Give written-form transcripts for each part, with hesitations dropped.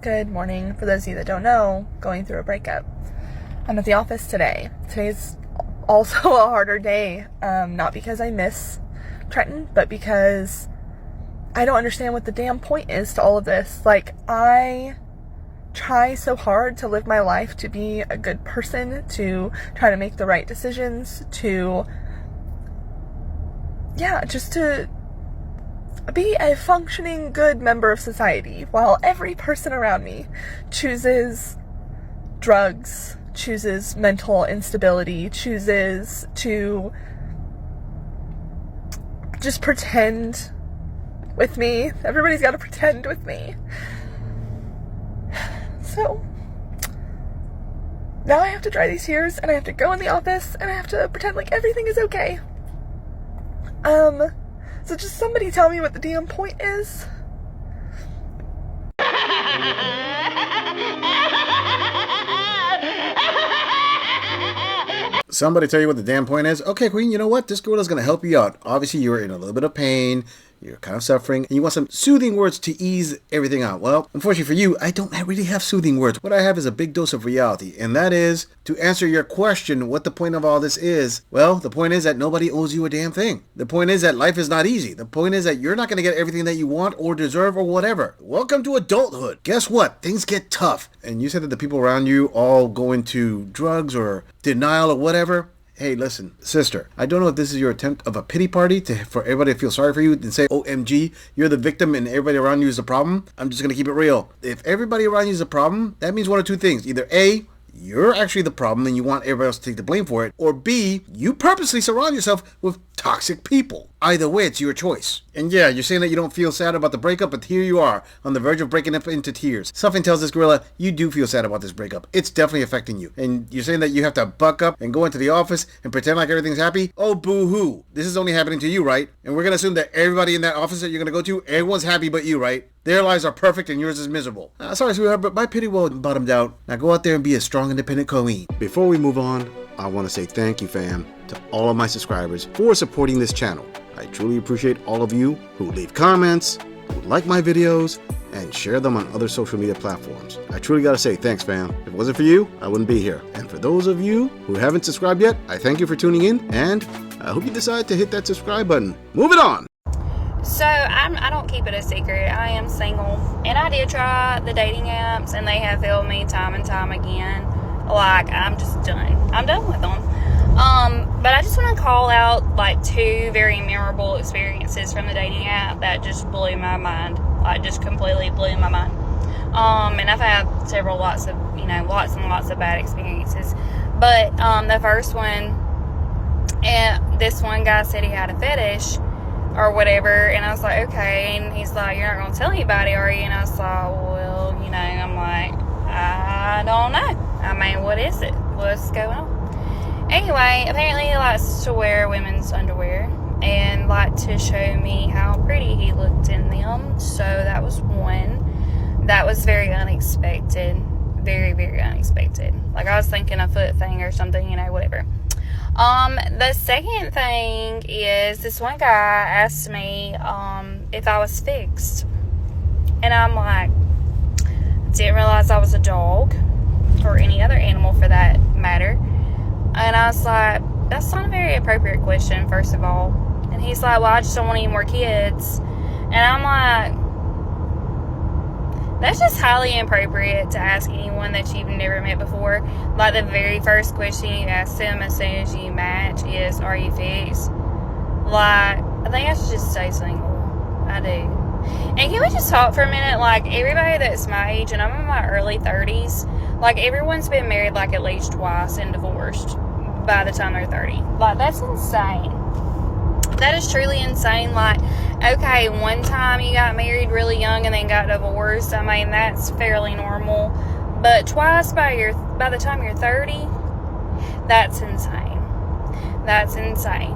Good morning. For those of you that don't know, going through a breakup. I'm at the office today. Today's also a harder day, not because I miss Trenton, but because I don't understand what the damn point is to all of this. Like, I try so hard to live my life, to be a good person, to try to make the right decisions, just to be a functioning, good member of society, while every person around me chooses drugs, chooses mental instability, chooses to just pretend with me. Everybody's got to pretend with me. So now I have to dry these tears, and I have to go in the office, and I have to pretend like everything is okay. So just somebody tell me what the damn point is. Somebody tell you what the damn point is? Okay, Queen, you know what? This girl is going to help you out. Obviously, you're in a little bit of pain. You're kind of suffering, and you want some soothing words to ease everything out. Well, unfortunately for you, I don't really have soothing words. What I have is a big dose of reality, and that is to answer your question, what the point of all this is. Well, the point is that nobody owes you a damn thing. The point is that life is not easy. The point is that you're not going to get everything that you want or deserve or whatever. Welcome to adulthood. Guess what? Things get tough. And you said that the people around you all go into drugs or denial or whatever. Hey, listen, sister, I don't know if this is your attempt of a pity party for everybody to feel sorry for you and say, OMG, you're the victim and everybody around you is the problem. I'm just going to keep it real. If everybody around you is the problem, that means one of two things. Either A, you're actually the problem and you want everybody else to take the blame for it, or B, you purposely surround yourself with toxic people. Either way, it's your choice. And yeah, you're saying that you don't feel sad about the breakup, but here you are, on the verge of breaking up into tears. Something tells this gorilla, you do feel sad about this breakup. It's definitely affecting you. And you're saying that you have to buck up and go into the office and pretend like everything's happy? Oh, boo-hoo. This is only happening to you, right? And we're going to assume that everybody in that office that you're going to go to, everyone's happy but you, right? Their lives are perfect and yours is miserable. Sorry, sweetheart, but my pity well bottomed out. Now go out there and be a strong, independent queen. Before we move on, I want to say thank you, fam, to all of my subscribers for supporting this channel. I truly appreciate all of you who leave comments, who like my videos, and share them on other social media platforms. I truly gotta say thanks, fam. If it wasn't for you, I wouldn't be here. And for those of you who haven't subscribed yet, I thank you for tuning in, and I hope you decide to hit that subscribe button. Moving on! So, I don't keep it a secret. I am single. And I did try the dating apps, and they have failed me time and time again. Like, I'm just done. I'm done with them. But I just want to call out, like, two very memorable experiences from the dating app that just blew my mind. Like, just completely blew my mind. And I've had lots and lots of bad experiences. But, the first one, and this one guy said he had a fetish or whatever, and I was like, okay, and he's like, you're not going to tell anybody, are you? And I was like, well, I'm like, I don't know. I mean, what is it? What's going on? Anyway, apparently he likes to wear women's underwear and liked to show me how pretty he looked in them. So that was one. That was very unexpected. Very, very unexpected. Like, I was thinking a foot thing or something, whatever. The second thing is this one guy asked me if I was fixed. And I'm like, didn't realize I was a dog or any other animal for that matter. And I was like, that's not a very appropriate question, first of all. And he's like, well, I just don't want any more kids. And I'm like, that's just highly inappropriate to ask anyone that you've never met before. Like, the very first question you ask them as soon as you match is, are you fixed? Like, I think I should just stay single. I do. And can we just talk for a minute? Like, everybody that's my age, and I'm in my early 30s, like, everyone's been married, like, at least twice and divorced by the time they're 30. Like, that's insane. That is truly insane. Like, okay, one time you got married really young and then got divorced. I mean, that's fairly normal. But twice by the time you're 30, that's insane. That's insane.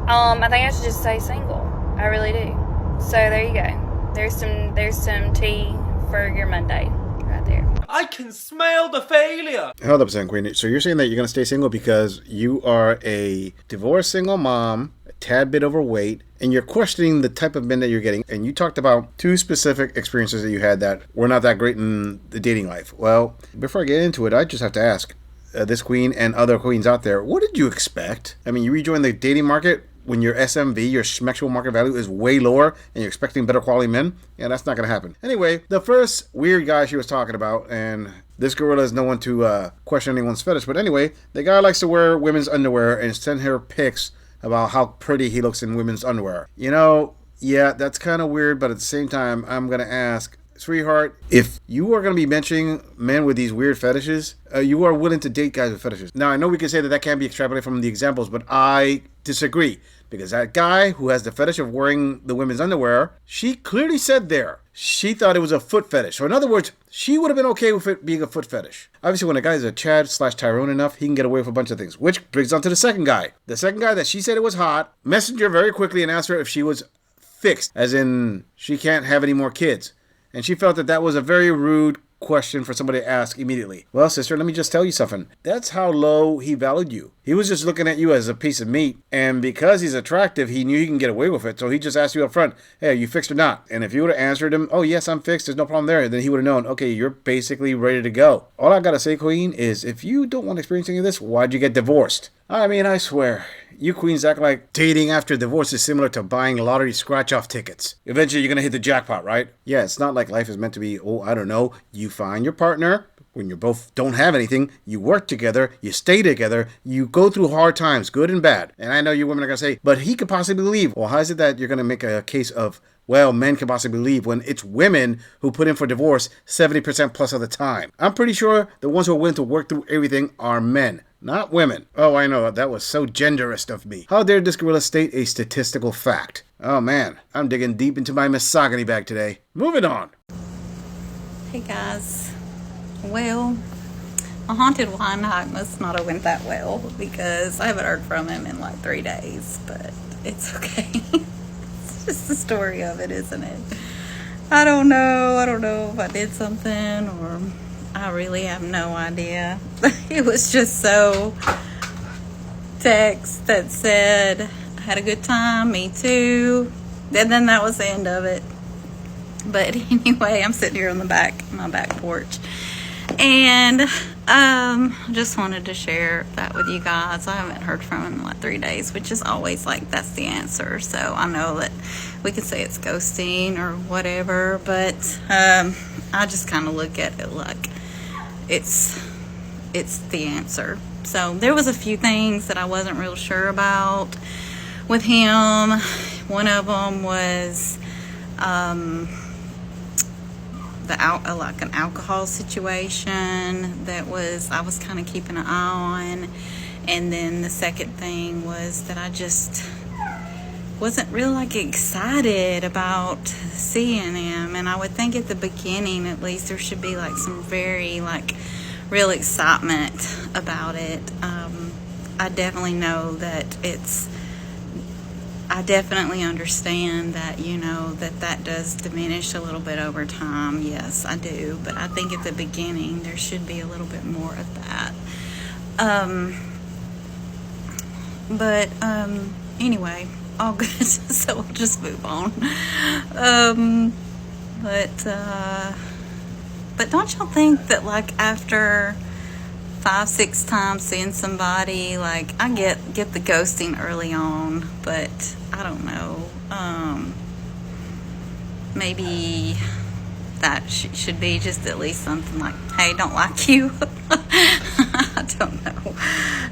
I think I should just stay single. I really do. So there you go. There's some tea for your Monday right there. I can smell the failure. Hold up a second, Queen. So you're saying that you're going to stay single because you are a divorced single mom, tad bit overweight, and you're questioning the type of men that you're getting, and you talked about 2 specific experiences that you had that were not that great in the dating life. Well, before I get into it, I just have to ask this queen and other queens out there, what did you expect? I mean, you rejoin the dating market when your SMV, your sexual market value, is way lower and you're expecting better quality men? Yeah, that's not going to happen. Anyway, the first weird guy she was talking about, and this gorilla is no one to question anyone's fetish, but anyway, the guy likes to wear women's underwear and send her pics about how pretty he looks in women's underwear. You know, yeah, that's kind of weird, but at the same time, I'm going to ask, sweetheart, if you are going to be mentioning men with these weird fetishes, you are willing to date guys with fetishes. Now, I know we can say that that can't be extrapolated from the examples, but I disagree. Because that guy who has the fetish of wearing the women's underwear, she clearly said there, she thought it was a foot fetish. So in other words, she would have been okay with it being a foot fetish. Obviously, when a guy is a Chad/Tyrone enough, he can get away with a bunch of things. Which brings on to the second guy. The second guy that she said it was hot, messaged her very quickly and asked her if she was fixed, as in she can't have any more kids. And she felt that that was a very rude question for somebody to ask immediately. Well, sister, let me just tell you something. That's how low he valued you. He was just looking at you as a piece of meat, and because he's attractive, he knew he can get away with it, so he just asked you up front, hey, are you fixed or not? And if you would have answered him, oh yes, I'm fixed, there's no problem there, then he would have known, okay, you're basically ready to go. All I gotta say, queen, is if you don't want to experience any of this, why'd you get divorced? I mean, I swear, you queens act like dating after divorce is similar to buying lottery scratch-off tickets. Eventually, you're going to hit the jackpot, right? Yeah, it's not like life is meant to be, oh, I don't know. You find your partner. When you both don't have anything, you work together, you stay together, you go through hard times, good and bad. And I know you women are going to say, but he could possibly leave. Well, how is it that you're going to make a case of, well, men can possibly leave when it's women who put in for divorce 70% plus of the time? I'm pretty sure the ones who are willing to work through everything are men, not women. Oh, I know, that was so genderist of me. How dare this gorilla state a statistical fact? Oh man, I'm digging deep into my misogyny bag today. Moving on. Hey guys. Well, a haunted wine night must not have went that well because I haven't heard from him in like 3 days, but it's okay. It's just the story of it, isn't it? I don't know if I did something or I really have no idea. It was just so text that said, I had a good time, me too. And then that was the end of it. But anyway, I'm sitting here on my back porch. And just wanted to share that with you guys. I haven't heard from him in like 3 days, which is always like, that's the answer. So I know that we could say it's ghosting or whatever, but I just kind of look at it like it's the answer. So there was a few things that I wasn't real sure about with him. One of them was like an alcohol situation that I was kind of keeping an eye on. And then the second thing was that I just wasn't real like excited about seeing him. And I would think at the beginning at least there should be like some very like real excitement about it. I definitely know that I definitely understand that, you know, that does diminish a little bit over time. Yes, I do. But I think at the beginning there should be a little bit more of that. Anyway, all good. So we'll just move on. But don't y'all think that like after 5-6 times seeing somebody, like I get the ghosting early on, but I don't know, maybe that should be just at least something like, hey, don't like you. I don't know.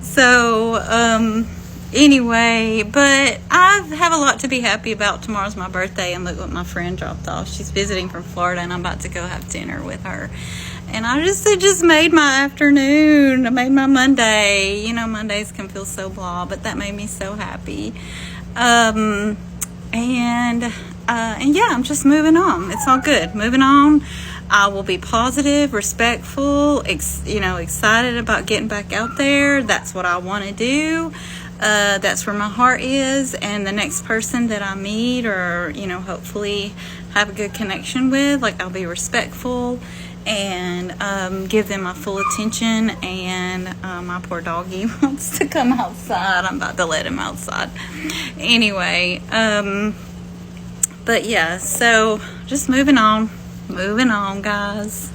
So anyway, but I have a lot to be happy about. Tomorrow's my birthday, and look what my friend dropped off. She's visiting from Florida, and I'm about to go have dinner with her. And it just made my afternoon. It made my Monday. You know, Mondays can feel so blah, but that made me so happy. And yeah, I'm just moving on. It's all good. Moving on. I will be positive, respectful, excited about getting back out there. That's what I want to do. That's where my heart is. And the next person that I meet or, hopefully have a good connection with, like I'll be respectful and give them my full attention. And my poor doggy wants to come outside. I'm about to let him outside. Anyway, but yeah, so just moving on, guys.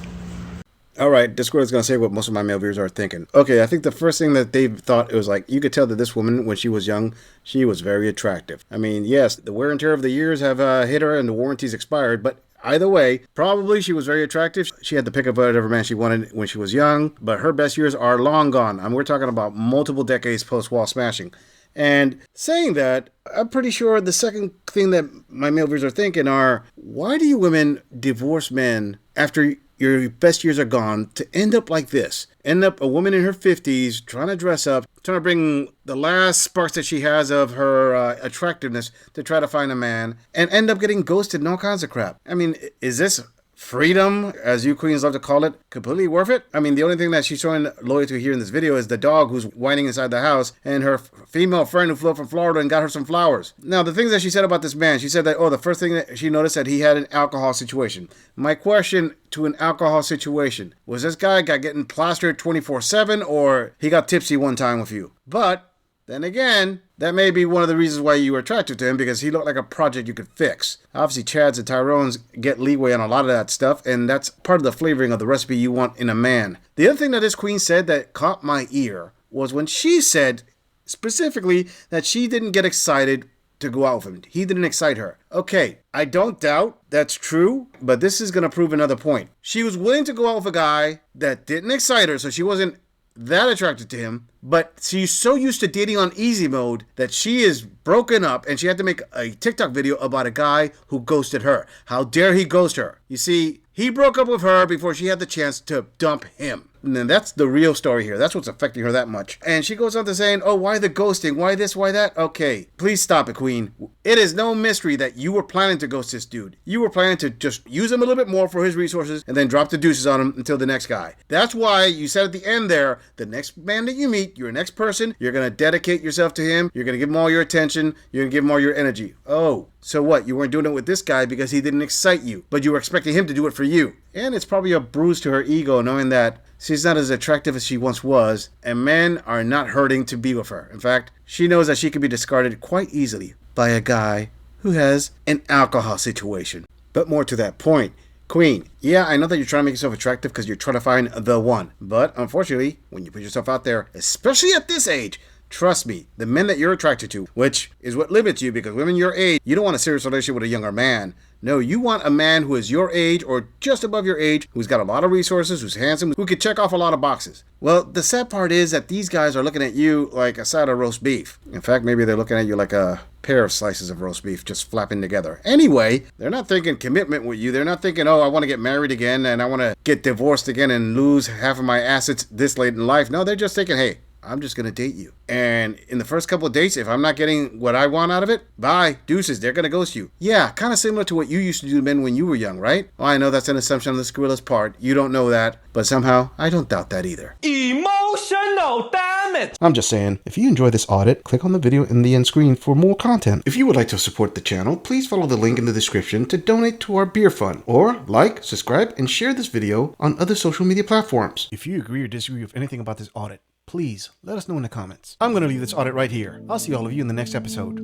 All right, Discord is going to say what most of my male viewers are thinking. Okay, I think the first thing that they thought, it was like, you could tell that this woman, when she was young, she was very attractive. I mean, yes, the wear and tear of the years have hit her and the warranties expired, but either way, probably she was very attractive. She had the pick of whatever man she wanted when she was young, but her best years are long gone. I mean, we're talking about multiple decades post-wall smashing. And saying that, I'm pretty sure the second thing that my male viewers are thinking are, why do you women divorce men after your best years are gone to end up like this? End up a woman in her 50s trying to dress up, trying to bring the last sparks that she has of her attractiveness to try to find a man, and end up getting ghosted and all kinds of crap. I mean, is this freedom, as you queens love to call it, completely worth it? I mean, the only thing that she's showing loyalty here in this video is the dog who's whining inside the house and her female friend who flew up from Florida and got her some flowers. Now, the things that she said about this man, she said that, the first thing that she noticed that he had an alcohol situation. My question to an alcohol situation, was this guy getting plastered 24/7 or he got tipsy one time with you? But then again, that may be one of the reasons why you were attracted to him, because he looked like a project you could fix. Obviously, Chads and Tyrones get leeway on a lot of that stuff, and that's part of the flavoring of the recipe you want in a man. The other thing that this queen said that caught my ear was when she said specifically that she didn't get excited to go out with him. He didn't excite her. Okay, I don't doubt that's true, but this is going to prove another point. She was willing to go out with a guy that didn't excite her, so she wasn't that attracted to him, but she's so used to dating on easy mode that she is broken up and she had to make a TikTok video about a guy who ghosted her. How dare he ghost her? You see, he broke up with her before she had the chance to dump him. And then that's the real story here. That's what's affecting her that much. And she goes on to saying, oh, why the ghosting? Why this? Why that? Okay, please stop it, queen. It is no mystery that you were planning to ghost this dude. You were planning to just use him a little bit more for his resources and then drop the deuces on him until the next guy. That's why you said at the end there, the next man that you meet, your next person, you're going to dedicate yourself to him. You're going to give him all your attention. You're going to give him all your energy. Oh, so what? You weren't doing it with this guy because he didn't excite you, but you were expecting him to do it for you. And it's probably a bruise to her ego knowing that she's not as attractive as she once was, and men are not hurting to be with her. In fact, she knows that she can be discarded quite easily by a guy who has an alcohol situation. But more to that point, queen, yeah, I know that you're trying to make yourself attractive because you're trying to find the one. But unfortunately, when you put yourself out there, especially at this age, trust me, the men that you're attracted to, which is what limits you, because women your age, you don't want a serious relationship with a younger man. No, you want a man who is your age or just above your age, who's got a lot of resources, who's handsome, who could check off a lot of boxes. Well, the sad part is that these guys are looking at you like a side of roast beef. In fact, maybe they're looking at you like a pair of slices of roast beef just flapping together. Anyway, they're not thinking commitment with you. They're not thinking, oh, I want to get married again and I want to get divorced again and lose half of my assets this late in life. No, they're just thinking, hey, I'm just going to date you. And in the first couple of dates, if I'm not getting what I want out of it, bye, deuces, they're going to ghost you. Yeah, kind of similar to what you used to do to men when you were young, right? Well, I know that's an assumption on the Skrilla's part. You don't know that, but somehow I don't doubt that either. Emotional damage! I'm just saying, if you enjoy this audit, click on the video in the end screen for more content. If you would like to support the channel, please follow the link in the description to donate to our beer fund, or like, subscribe, and share this video on other social media platforms. If you agree or disagree with anything about this audit, please let us know in the comments. I'm going to leave this audit right here. I'll see all of you in the next episode.